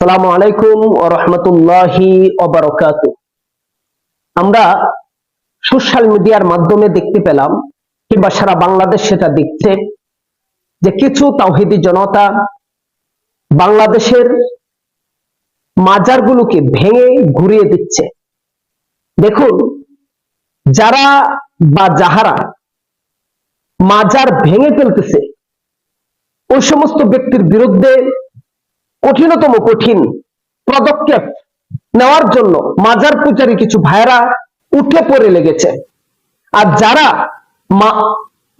আসসালামু আলাইকুম ওয়া রাহমাতুল্লাহি ওয়া বারাকাতুহু। আমরা সোশ্যাল মিডিয়ার মাধ্যমে দেখতে পেলাম, কিংবা সারা বাংলাদেশ সেটা দেখছে, যে কিছু তাওহীদি জনতা বাংলাদেশের মাজারগুলোকে ভেঙে ঘুরিয়ে দিচ্ছে। দেখুন, যারা বা যাহারা মাজার ভেঙে ফেলতেছে, ওই সমস্ত ব্যক্তির বিরুদ্ধে কঠিনতম কঠিন পদক্ষেপ নেওয়ার জন্য মাজার পূজারী কিছু ভাইরা উঠে পড়ে লেগেছে। আর যারা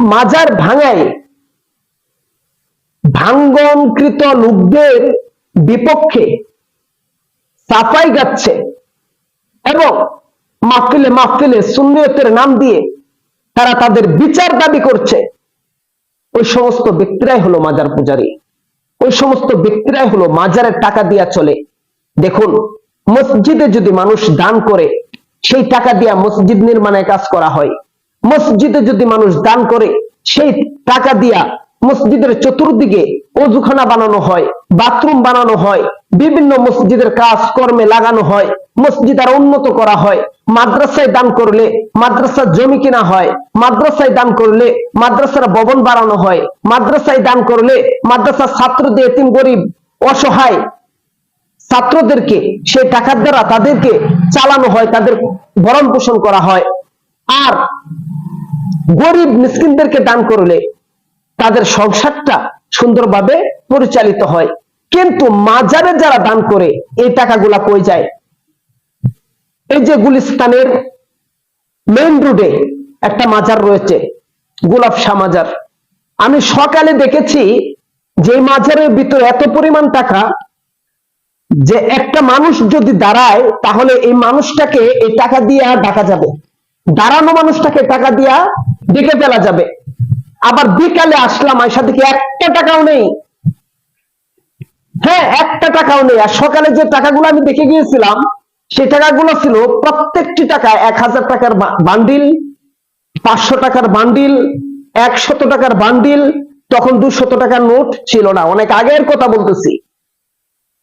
মাজার ভাঙায় ভাঙ্গনকৃত লোকদের বিপক্ষে সাফাই গাচ্ছে এবং মাহফিলে মাহফিলে সুন্নিয়তের নাম দিয়ে তারা তাদের বিচার দাবি করছে, ওই সমস্ত ব্যক্তিরাই হলো মাজার পূজারী। ওই সমস্ত ব্যক্তিরাই হলো মাজারের টাকা দিয়া চলে। দেখুন, মসজিদে যদি মানুষ দান করে, সেই টাকা দিয়া মসজিদ নির্মাণের কাজ করা হয়। মসজিদে যদি মানুষ দান করে, সেই টাকা দিয়া মসজিদের চতুর্দিকে অজুখানা বানানো হয়, বাথরুম বানানো হয়, বিভিন্ন মসজিদের কাজ কর্মে লাগানো হয়, মসজিদ আর উন্নত করা হয়। মাদ্রাসায় দান করলে মাদ্রাসার জমি কিনা হয়, মাদ্রাসায় দান করলে মাদ্রাসার ভবন বাড়ানো হয়, মাদ্রাসায় দান করলে মাদ্রাসার ছাত্রদের, এতিম গরিব অসহায় ছাত্রদেরকে সেই টাকার দ্বারা তাদেরকে চালানো হয়, তাদের ভরণ পোষণ করা হয়। আর গরিব মিসকিনদেরকে দান করলে তাদের সংসারটা সুন্দরভাবে পরিচালিত হয়। কিন্তু মাজারে যারা দান করে, এই টাকাগুলা কই যায়? এই যে গুলিস্তানের মেইন রোডে একটা মাজার রয়েছে, গোলাপ শাহ মাজার। আমি সকালে দেখেছি যে মাজারের ভিতরে এত পরিমাণ টাকা যে একটা মানুষ যদি দাঁড়ায়, তাহলে এই মানুষটাকে এই টাকা দিয়ে ঢাকা যাবে, দাঁড়ানো মানুষটাকে টাকা দিয়া ডেকে ফেলা যাবে। আবার বিকালে আসলাম, আয়সা দেখি একটা টাকাও নেই। হ্যাঁ, একটা টাকাও নেই। আর সকালে যে টাকাগুলো আমি দেখে গিয়েছিলাম, সেই টাকাগুলো ছিল প্রত্যেকটি টাকা 1000 টাকার বান্ডিল, 500 টাকার বান্ডিল, 100 টাকার বান্ডিল। তখন 200 টাকার নোট ছিল না, অনেক আগের কথা বলতেছি।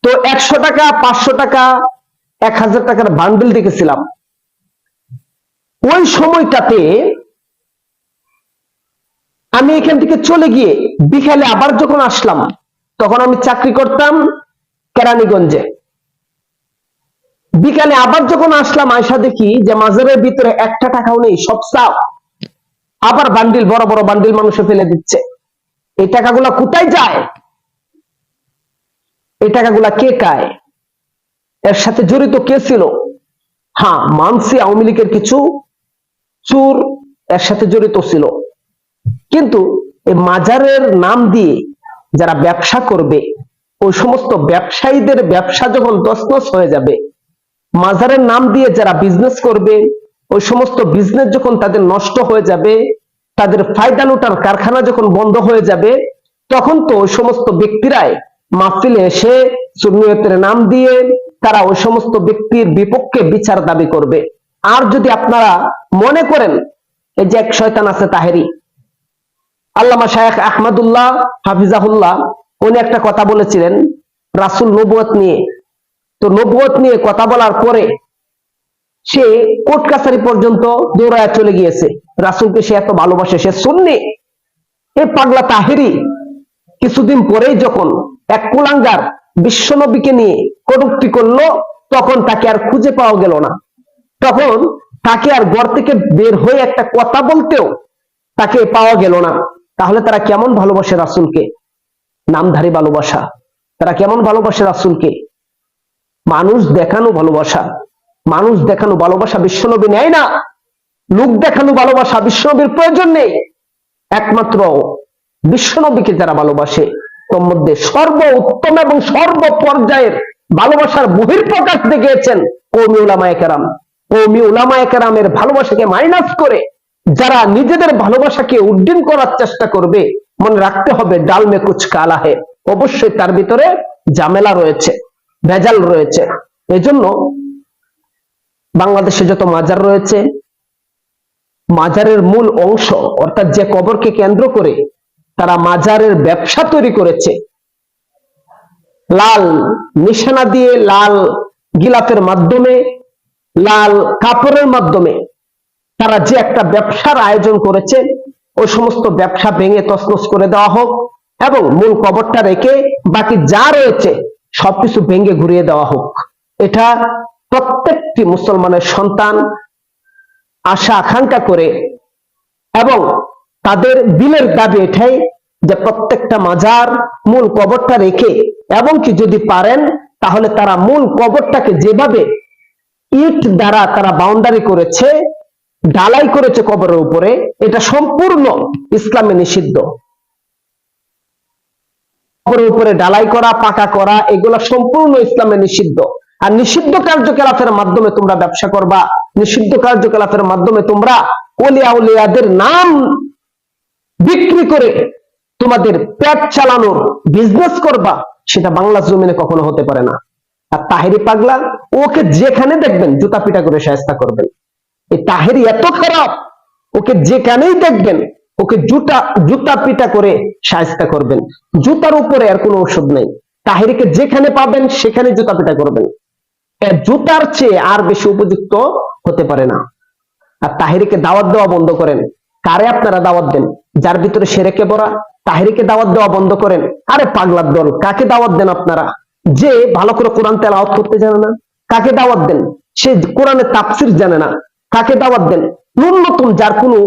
তো 100 টাকা, 500 টাকা, 1000 টাকার বান্ডিল দেখেছিলাম। ওই সময়টাতে আমি এখান থেকে চলে গিয়ে বিকালে আবার যখন আসলাম, তখন আমি চাকরি করতাম কেরানীগঞ্জে। বিকালে আবার যখন আসলাম, আয়সা দেখি যে মাজারের ভিতরে একটা টাকাও নেই, সব সাফ। আবার বান্ডিল, বড় বড় বান্ডিল মানুষে ফেলে দিচ্ছে। এই টাকাগুলা কোথায় যায়? এই টাকাগুলা কে খায়? এর সাথে জড়িত কে ছিল? হ্যাঁ, মানসি আওয়ামী লীগের কিছু চোর এর সাথে জড়িত ছিল। কিন্তু এই মাজারের নাম দিয়ে যারা ব্যবসা করবে, ওই সমস্ত ব্যবসায়ীদের ব্যবসা যখন তছনছ হয়ে যাবে, মাজারের নাম দিয়ে যারা বিজনেস করবে, ওই সমস্ত বিজনেস যখন তাদের নষ্ট হয়ে যাবে, তাদের ফায়দা লুটার কারখানা যখন বন্ধ হয়ে যাবে, তখন তো ওই সমস্ত ব্যক্তিরাই মাহফিলে এসে সুন্নিয়তের নাম দিয়ে তারা ওই সমস্ত ব্যক্তির বিপক্ষে বিচার দাবি করবে। আর যদি আপনারা মনে করেন, এই যে এক শয়তান আছে তাহেরি, আল্লামা শায়েখ আহমদুল্লাহ হাফিজাহুল্লাহ, উনি একটা কথা বলেছিলেন রাসূল নবুয়ত নিয়ে। তো নবুয়ত নিয়ে কথা বলার পরে সে কোর্ট কাছারি পর্যন্ত দৌড়ায় চলে গিয়েছে। রাসূলকে সে এত ভালোবাসে, সে সুন্নি। এই পাগলা তাহেরি কিছুদিন পরেই যখন এক কুলাঙ্গার বিশ্বনবীকে নিয়ে কটূক্তি করলো, তখন তাকে আর খুঁজে পাওয়া গেল না। তখন তাকে আর ঘর থেকে বের হয়ে একটা কথা বলতেও তাকে পাওয়া গেল না। তাহলে তারা কেমন ভালোবাসে রাসূলকে? নামধারী ভালোবাসা। তারা কেমন ভালোবাসে রাসূলকে? মানুষ দেখানো ভালোবাসা। মানুষ দেখানো ভালোবাসা বিশ্বনবী নেয় না। লোক দেখানো ভালোবাসা বিশ্বনবীর প্রয়োজন নেই। একমাত্র বিশ্বনবীকে যারা ভালোবাসে, তোর মধ্যে সর্বোত্তম এবং সর্বপর্যায়ের ভালোবাসার বহিঃপ্রকাশ দেখিয়েছেন কওমি উলামায়ে কেরাম। কওমি উলামায়ে কেরামের ভালোবাসাকে মাইনাস করে যারা নিজেদের ভালোবাসাকে উড্ডীন করার চেষ্টা করবে, মনে রাখতে হবে ডাল মে কুছ কালা হে। অবশ্যই তার ভিতরে ঝামেলা রয়েছে, ভেজাল রয়েছে। এজন্য বাংলাদেশে যত মাজার রয়েছে, মাজারের মূল অংশ অর্থাৎ যে কবরকে কেন্দ্র করে তারা মাজারের ব্যবসা তৈরি করেছে, লাল নিশানা দিয়ে, লাল গিলাফের মাধ্যমে, লাল কাপড়ের মাধ্যমে তারা যে একটা ব্যবসার আয়োজন করেছে, ওই সমস্ত ব্যবসা ভেঙে তছনছ করে দেওয়া হোক এবং মূল কবরটা রেখে বাকি যা রয়েছে সবকিছু ভেঙে ঘুরিয়ে দেওয়া হোক। এটা প্রত্যেকটি মুসলমানের সন্তান আশা আকাঙ্ক্ষা করে এবং তাদের দিলের দাবি এটাই যে প্রত্যেকটা মাজার মূল কবরটা রেখে, এবং কি যদি পারেন তাহলে তারা মূল কবরটাকে যেভাবে ইট দ্বারা তারা বাউন্ডারি করেছে, ঢালাই করেছে কবরের উপরে, এটা সম্পূর্ণ ইসলামে নিষিদ্ধ। কবরের উপরে ঢালাই করা, পাকা করা, এগুলো সম্পূর্ণ ইসলামে নিষিদ্ধ। আর নিষিদ্ধ কার্যকলাপের মাধ্যমে তোমরা ব্যবসা করবা, নিষিদ্ধ কার্যকলাপের মাধ্যমে তোমরা ওলিয়া উলিয়াদের নাম বিক্রি করে তোমাদের পেট চালানোর বিজনেস করবা, সেটা বাংলা জমিনে কখনো হতে পারে না। আর তাহেরি পাগলা, ওকে যেখানে দেখবেন জুতা পিটা করে শায়েস্তা করবেন। এই তাহেরি এত খারাপ, ওকে যেখানেই দেখবেন ওকে জুতা পিটা করে শায়েস্তা করবেন। জুতার উপরে আর কোনো ওষুধ নেই। তাহেরিকে যেখানে পাবেন সেখানে জুতা পিটা করবেন। জুতার চেয়ে আর বেশি উপযুক্ত হতে পারে না। আর তাহেরিকে দাওয়াত দেওয়া বন্ধ করেন। কারে আপনারা দাওয়াত দেন? যার ভিতরে শিরকে ভরা। তাহেরিকে দাওয়াত দেওয়া বন্ধ করেন। আরে পাগলার দল, কাকে দাওয়াত দেন আপনারা? যে ভালো করে কোরআন তেলাওয়াত করতে জানে না, কাকে দাওয়াত দেন? সে কোরআনের তাফসীর জানে না, কাকে দাওয়াত দেন? ন্যূনতম যার কোনো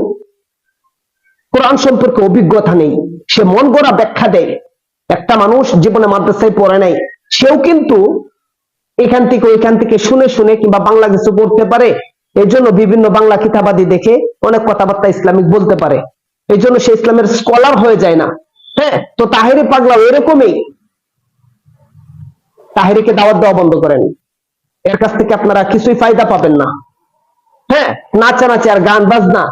কোরআন সম্পর্কে অভিজ্ঞতা নেই, সে মন গড়া ব্যাখ্যা দেয়। একটা মানুষ জীবনে মাদ্রাসায় পড়ে নাই, সেও কিন্তু এখান থেকে ওইখান থেকে শুনে শুনে কিংবা বাংলা কিছু পড়তে পারে। এই জন্য বিভিন্ন বাংলা কিতাবাদি দেখে অনেক কথাবার্তা ইসলামিক বলতে পারে, এই জন্য সে ইসলামের স্কলার হয়ে যায় না। হ্যাঁ, তো তাহেরি পাগলা এরকমই। তাহেরিকে দাওয়াত দেওয়া বন্ধ করেন। এর কাছ থেকে আপনারা কিছুই ফায়দা পাবেন না। হ্যাঁ, নাচানাচি আর গান বাজনা,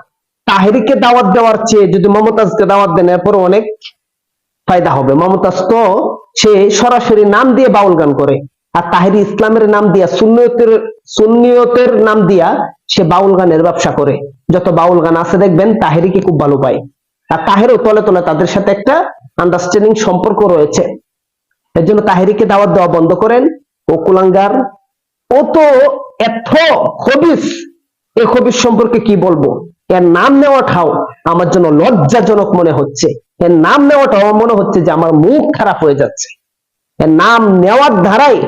তাহেরিকে দাওয়াত দেওয়ার চেয়ে যদি মমতাজকে দাওয়াত দেন এরপর অনেক ফায়দা হবে। মমতাজ তো সে সরাসরি নাম দিয়ে বাউল গান করে, আর তাহেরি ইসলামের নাম দিয়া, সুন্নিয়তের নাম দিয়া সে বাউল গানের ব্যবসা করে। যত বাউল গান আছে দেখবেন তাহেরিকে খুব ভালো পায়, আর তাহেরও তলে তলে তাদের সাথে একটা আন্ডারস্ট্যান্ডিং সম্পর্ক রয়েছে। এর জন্য তাহেরিকে দাওয়াত দেওয়া বন্ধ করেন। ও কুলাঙ্গার, ও তো এত খবিস, এই খবিস সম্পর্কে কি বলবো? এর নাম নেওয়াটাও আমার জন্য লজ্জাজনক মনে হচ্ছে। এর নাম নেওয়াটাও আমার মনে হচ্ছে যে আমার মুখ খারাপ হয়ে যাচ্ছে। এর নাম নেওয়ার ধারাই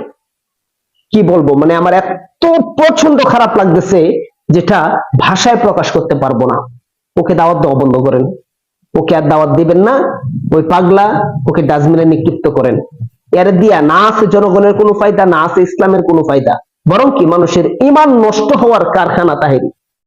কি বলবো, মানে আমার এত প্রচন্ড খারাপ লাগতেছে যেটা ভাষায় প্রকাশ করতে পারবো না। ওকে দাওয়াত দেওয়া বন্ধ করেন। ওকে আর দাওয়াত দিবেন না। ওই পাগলা, ওকে ডাস্টবিনে নিক্ষিপ্ত করেন। এর দিয়া না আছে জনগণের কোনো ফায়দা, না আছে ইসলামের কোনো ফায়দা, বরং কি মানুষের ঈমান নষ্ট হওয়ার কারখানা তাহেরি।